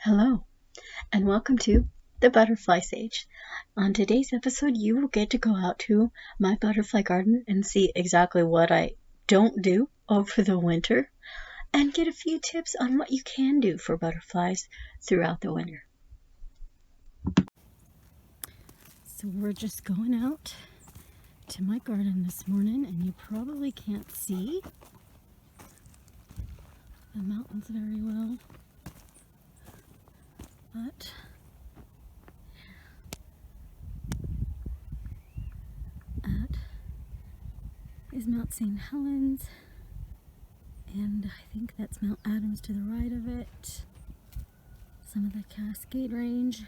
Hello, and welcome to the Butterfly Sage. On today's episode, you will get to go out to my butterfly garden and see exactly what I don't do over the winter and get a few tips on what you can do for butterflies throughout the winter. So we're just going out to my garden this morning, and you probably can't see the mountains very well, but that is Mount St. Helens, and I think that's Mount Adams to the right of it. Some of the Cascade Range.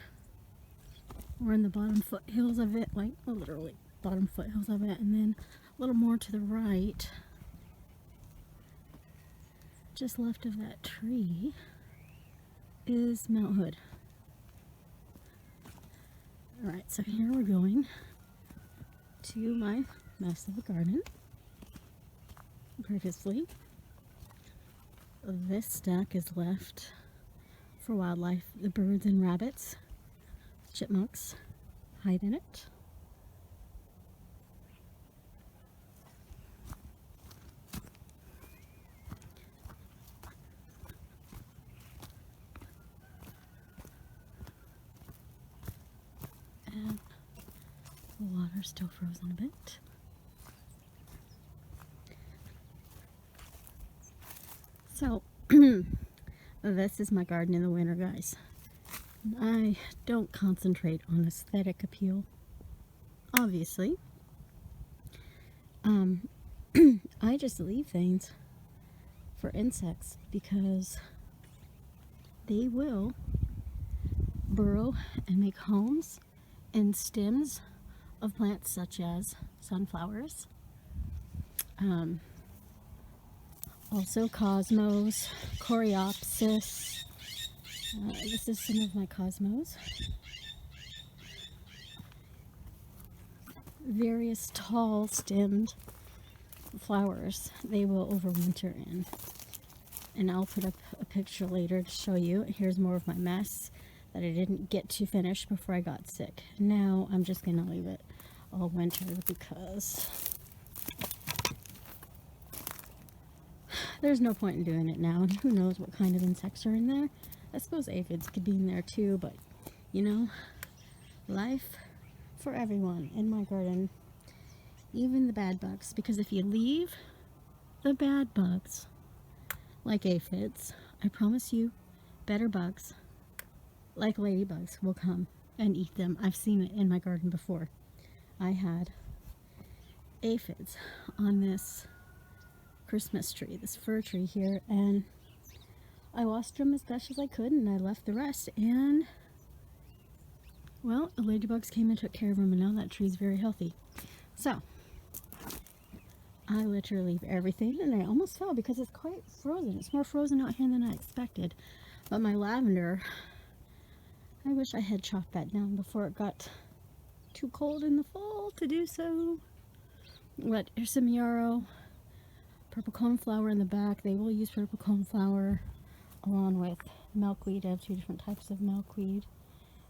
We're in the bottom foothills of it, like literally bottom foothills of it, and then a little more to the right, just left of that tree, is Mount Hood. Alright, so here we're going to my mess of a garden. Previously, this stack is left for wildlife. The birds and rabbits, chipmunks hide in it. And the water's still frozen a bit. So, this is my garden in the winter, guys. I don't concentrate on aesthetic appeal, obviously. I just leave things for insects because they will burrow and make homes in stems of plants such as sunflowers. Also cosmos, coreopsis. This is some of my cosmos. Various tall stemmed flowers they will overwinter in. And I'll put up a picture later to show you. Here's more of my mess that I didn't get to finish before I got sick. Now I'm just going to leave it all winter because there's no point in doing it now, and who knows what kind of insects are in there. I suppose aphids could be in there too, but you know, life for everyone in my garden, even the bad bugs, because if you leave the bad bugs like aphids, I promise you better bugs like ladybugs will come and eat them. I've seen it in my garden before. I had aphids on this Christmas tree, this fir tree here, and I washed them as best as I could, and I left the rest, and well, the ladybugs came and took care of them, and now that tree's very healthy. So I literally leave everything, and I almost fell because it's quite frozen. It's more frozen out here than I expected. But my lavender, I wish I had chopped that down before it got too cold in the fall to do so. But here's some yarrow, purple coneflower in the back. They will use purple coneflower along with milkweed. I have two different types of milkweed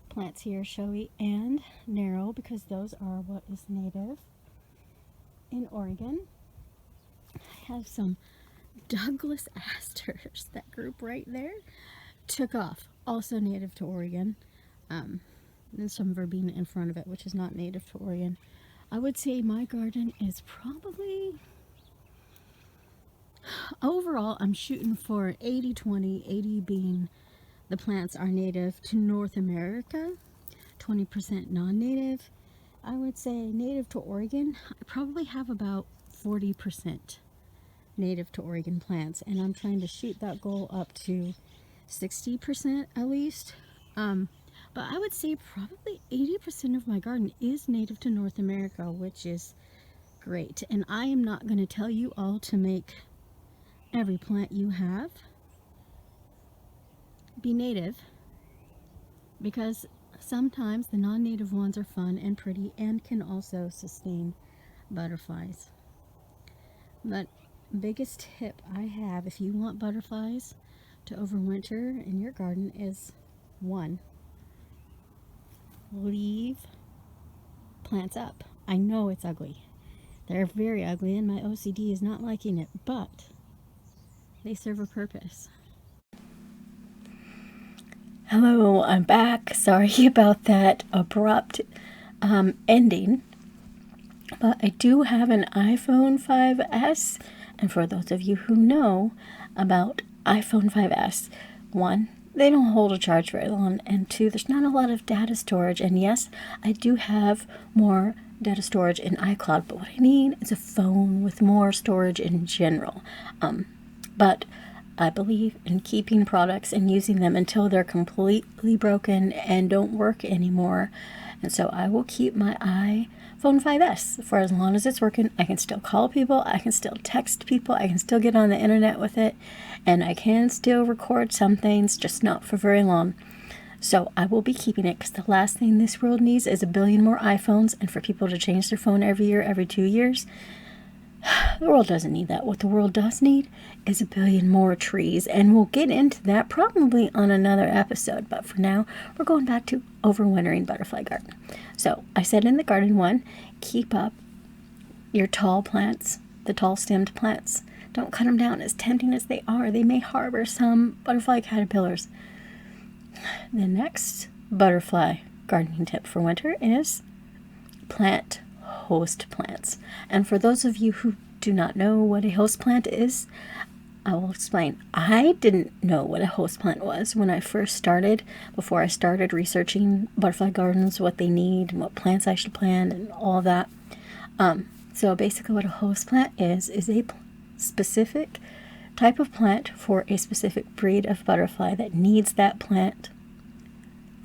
plants here, showy and narrow, because those are what is native in Oregon. I have some Douglas asters. That group right there took off, also native to Oregon. And some verbena in front of it, which is not native to Oregon. I would say my garden is probably, overall, I'm shooting for 80-20, 80 being the plants are native to North America, 20% non-native. I would say native to Oregon, I probably have about 40% native to Oregon plants, and I'm trying to shoot that goal up to 60% at least. But I would say probably 80% of my garden is native to North America, which is great. And I am not going to tell you all to make every plant you have be native, because sometimes the non-native ones are fun and pretty and can also sustain butterflies. But biggest tip I have if you want butterflies to overwinter in your garden is One, leave plants up. I know it's ugly. They're very ugly, and my OCD is not liking it, but they serve a purpose. Hello, I'm back. Sorry about that abrupt ending. But I do have an iPhone 5S, and for those of you who know about iPhone 5S, one, they don't hold a charge very long, and two, there's not a lot of data storage. And yes, I do have more data storage in iCloud, but what I need is a phone with more storage in general. But I believe in keeping products and using them until they're completely broken and don't work anymore. And so I will keep my iPhone 5S for as long as it's working. I can still call people, I can still text people, I can still get on the internet with it, and I can still record some things, just not for very long. So I will be keeping it, because the last thing this world needs is a billion more iPhones, and for people to change their phone every year, every 2 years. The world doesn't need that. What the world does need is a billion more trees, and we'll get into that probably on another episode. But for now, we're going back to overwintering butterfly garden. So I said in the garden one, keep up your tall plants, the tall stemmed plants. Don't cut them down. As tempting as they are, they may harbor some butterfly caterpillars. The next butterfly gardening tip for winter is plant host plants. And for those of you who do not know what a host plant is, I will explain. I didn't know what a host plant was when I first started, before I started researching butterfly gardens, what they need and what plants I should plant and all that. So basically what a host plant is a specific type of plant for a specific breed of butterfly that needs that plant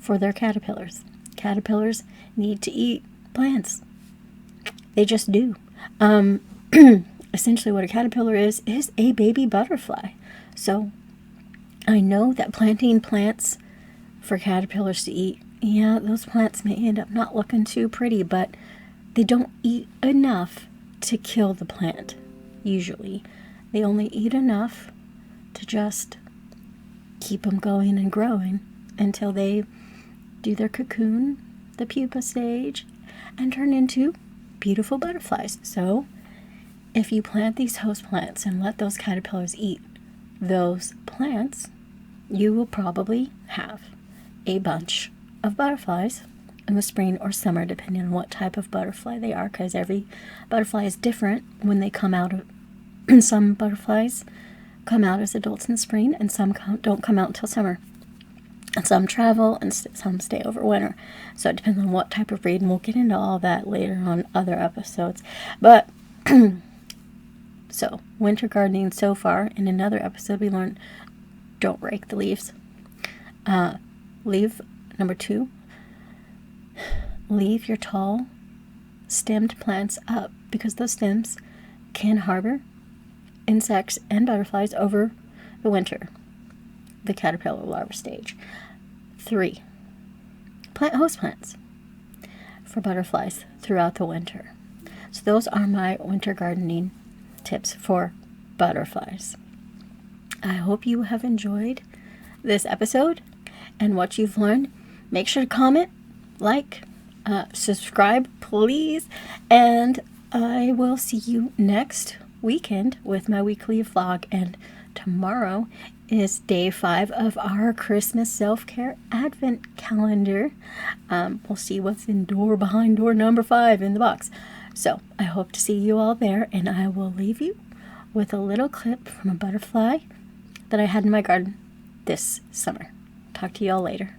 for their caterpillars. Caterpillars need to eat plants. They just do. Essentially what a caterpillar is a baby butterfly. So I know that planting plants for caterpillars to eat, yeah, those plants may end up not looking too pretty, but they don't eat enough to kill the plant, usually. They only eat enough to just keep them going and growing until they do their cocoon, the pupa stage, and turn into beautiful butterflies. So if you plant these host plants and let those caterpillars eat those plants, you will probably have a bunch of butterflies in the spring or summer, depending on what type of butterfly they are, because every butterfly is different when they come out. Some butterflies come out as adults in the spring, and some don't come out until summer. And some travel, and some stay over winter. So it depends on what type of breed, and we'll get into all that later on other episodes. But so winter gardening so far. In another episode, we learned don't rake the leaves. Number 2, leave your tall stemmed plants up, because those stems can harbor insects and butterflies over the winter, the caterpillar larva stage. 3, plant host plants for butterflies throughout the winter. So those are my winter gardening tips for butterflies. I hope you have enjoyed this episode and what you've learned. Make sure to comment, like, subscribe, please, and I will see you next weekend with my weekly vlog. And tomorrow is day 5 of our Christmas self-care advent calendar. We'll see what's in behind door number 5 in the box. So I hope to see you all there, and I will leave you with a little clip from a butterfly that I had in my garden this summer. Talk to you all later.